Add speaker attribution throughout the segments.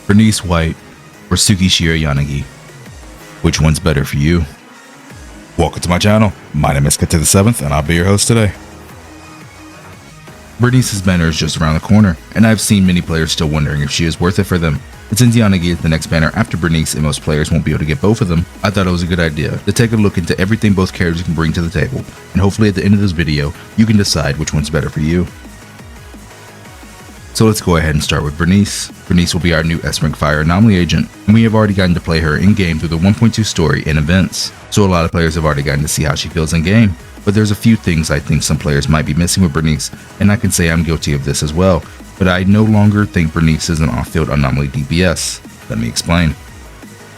Speaker 1: Burnice White or Tsukishiro Yanagi. Which one's better for you? Welcome to my channel. My name is Kate the 7th and I'll be your host today. Burnice's banner is just around the corner, and I've seen many players still wondering if she is worth it for them. But since Yanagi is the next banner after Burnice and most players won't be able to get both of them, I thought it was a good idea to take a look into everything both characters can bring to the table, and hopefully at the end of this video, you can decide which one's better for you. So let's go ahead and start with Burnice. Burnice will be our new S-Rank Fire Anomaly agent, and we have already gotten to play her in-game through the 1.2 story and events, so a lot of players have already gotten to see how she feels in-game. But there's a few things I think some players might be missing with Burnice, and I can say I'm guilty of this as well, but I no longer think Burnice is an off-field anomaly DPS. Let me explain.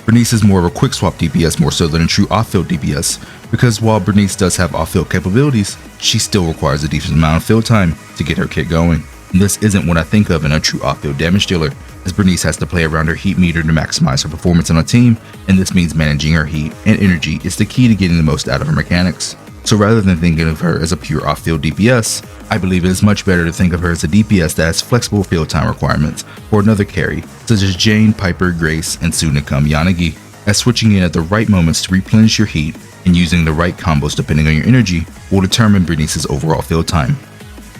Speaker 1: Burnice is more of a quick swap DPS more so than a true off-field DPS, because while Burnice does have off-field capabilities, she still requires a decent amount of field time to get her kit going. And this isn't what I think of in a true off-field damage dealer, as Burnice has to play around her heat meter to maximize her performance on a team, and this means managing her heat and energy is the key to getting the most out of her mechanics. So rather than thinking of her as a pure off-field DPS, I believe it is much better to think of her as a DPS that has flexible field time requirements for another carry, such as Jane, Piper, Grace, and soon to come Yanagi, as switching in at the right moments to replenish your heat and using the right combos depending on your energy will determine Burnice's overall field time.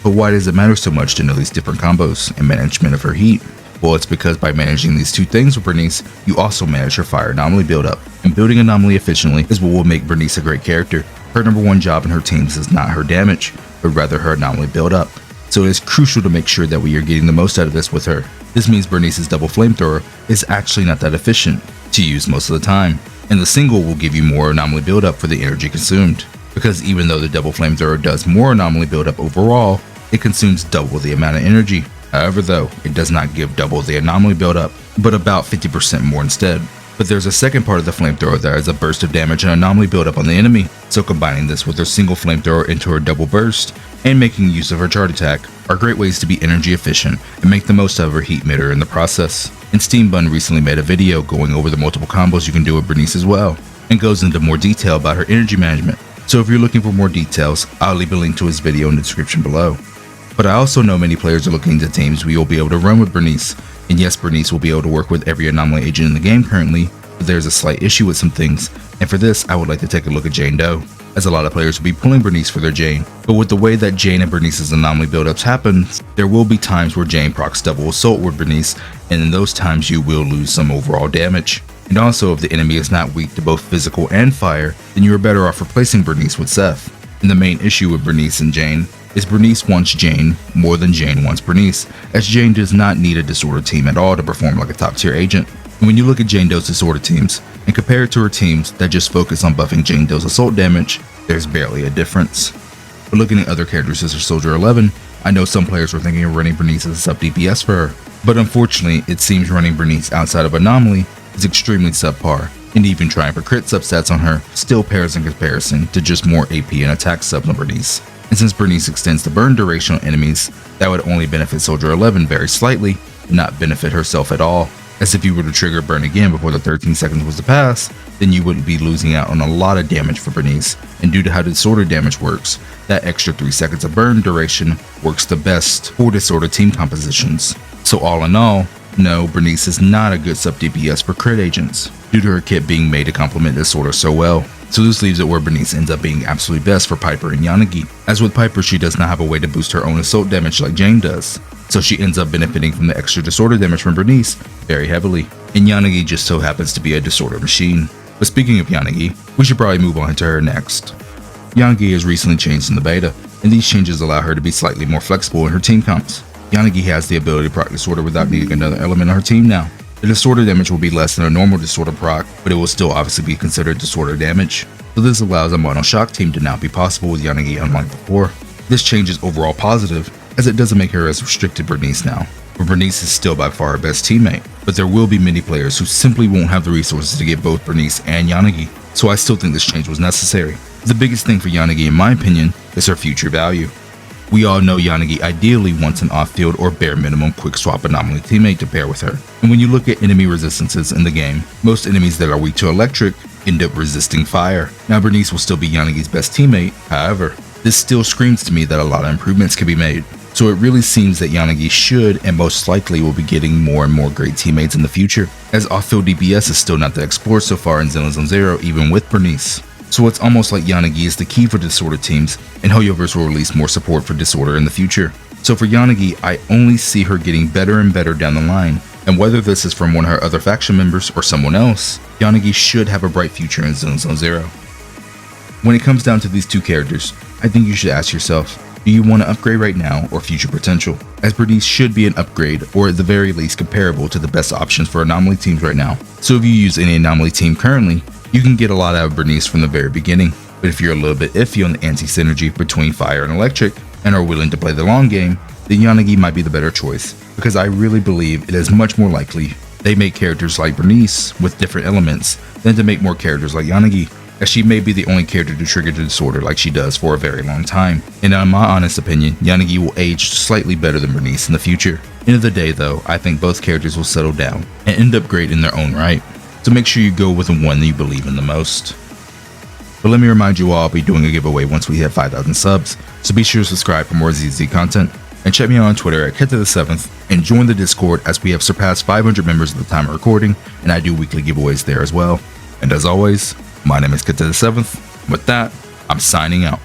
Speaker 1: But why does it matter so much to know these different combos and management of her heat? Well, it's because by managing these two things with Burnice, you also manage her fire anomaly buildup, and building anomaly efficiently is what will make Burnice a great character. Her number one job in her teams is not her damage, but rather her anomaly buildup. So it is crucial to make sure that we are getting the most out of this with her. This means Burnice's double flamethrower is actually not that efficient to use most of the time, and the single will give you more anomaly buildup for the energy consumed. Because even though the double flamethrower does more anomaly buildup overall, it consumes double the amount of energy. However though, it does not give double the anomaly buildup, but about 50% more instead. But there's a second part of the flamethrower that is a burst of damage and anomaly buildup on the enemy, so combining this with her single flamethrower into her double burst, and making use of her charge attack, are great ways to be energy efficient and make the most out of her heat meter in the process. And Steam Bun recently made a video going over the multiple combos you can do with Burnice as well, and goes into more detail about her energy management. So if you're looking for more details, I'll leave a link to his video in the description below. But I also know many players are looking into teams we will be able to run with Burnice, and yes, Burnice will be able to work with every anomaly agent in the game currently, but there's a slight issue with some things, and for this I would like to take a look at Jane Doe, as a lot of players will be pulling Burnice for their Jane. But with the way that Jane and Burnice's anomaly buildups happen, there will be times where Jane procs double assault with Burnice, and in those times you will lose some overall damage. And also if the enemy is not weak to both physical and fire, then you are better off replacing Burnice with Seth. And the main issue with Burnice and Jane is Burnice wants Jane more than Jane wants Burnice, as Jane does not need a disorder team at all to perform like a top tier agent. And when you look at Jane Doe's disorder teams and compare it to her teams that just focus on buffing Jane Doe's assault damage, there's barely a difference. But looking at other characters such as Soldier 11, I know some players were thinking of running Burnice as a sub DPS for her, but unfortunately it seems running Burnice outside of Anomaly is extremely subpar, and even trying for crit substats on her still pales in comparison to just more AP and attack subs on Burnice. And since Burnice extends the burn duration on enemies, that would only benefit Soldier 11 very slightly, and not benefit herself at all, as if you were to trigger burn again before the 13 seconds was to pass, then you would be losing out on a lot of damage for Burnice, and due to how disorder damage works, that extra 3 seconds of burn duration works the best for disorder team compositions. So all in all, no, Burnice is not a good sub DPS for crit agents, due to her kit being made to complement disorder so well. So this leaves it where Burnice ends up being absolutely best for Piper and Yanagi. As with Piper, she does not have a way to boost her own assault damage like Jane does, so she ends up benefiting from the extra disorder damage from Burnice very heavily. And Yanagi just so happens to be a disorder machine. But speaking of Yanagi, we should probably move on to her next. Yanagi has recently changed in the beta, and these changes allow her to be slightly more flexible in her team comps. Yanagi has the ability to proc disorder without needing another element on her team now. The disorder damage will be less than a normal disorder proc, but it will still obviously be considered disorder damage. So this allows a mono shock team to now be possible with Yanagi unlike before. This change is overall positive, as it doesn't make her as restricted Burnice now, but Burnice is still by far her best teammate. But there will be many players who simply won't have the resources to get both Burnice and Yanagi, so I still think this change was necessary. The biggest thing for Yanagi in my opinion is her future value. We all know Yanagi ideally wants an off-field or bare minimum quick swap anomaly teammate to pair with her. And when you look at enemy resistances in the game, most enemies that are weak to electric end up resisting fire. Now Burnice will still be Yanagi's best teammate, however, this still screams to me that a lot of improvements can be made. So it really seems that Yanagi should and most likely will be getting more and more great teammates in the future, as off-field DPS is still not that explored so far in Zenless on Zero, even with Burnice. So it's almost like Yanagi is the key for Disorder teams, and Hoyoverse will release more support for Disorder in the future. So for Yanagi, I only see her getting better and better down the line, and whether this is from one of her other faction members or someone else, Yanagi should have a bright future in Zenless on Zero. When it comes down to these two characters, I think you should ask yourself, do you want to upgrade right now or future potential? As Burnice should be an upgrade, or at the very least comparable to the best options for anomaly teams right now. So if you use any anomaly team currently, you can get a lot out of Burnice from the very beginning. But if you're a little bit iffy on the anti-synergy between fire and electric, and are willing to play the long game, then Yanagi might be the better choice, because I really believe it is much more likely they make characters like Burnice with different elements than to make more characters like Yanagi, as she may be the only character to trigger the disorder like she does for a very long time. And in my honest opinion, Yanagi will age slightly better than Burnice in the future. End of the day though, I think both characters will settle down and end up great in their own right. So make sure you go with the one that you believe in the most. But let me remind you all, I'll be doing a giveaway once we hit 5,000 subs, so be sure to subscribe for more ZZ content, and check me out on Twitter at Kit7th, and join the Discord as we have surpassed 500 members at the time of recording, and I do weekly giveaways there as well. And as always, my name is Kit7th. With that, I'm signing out.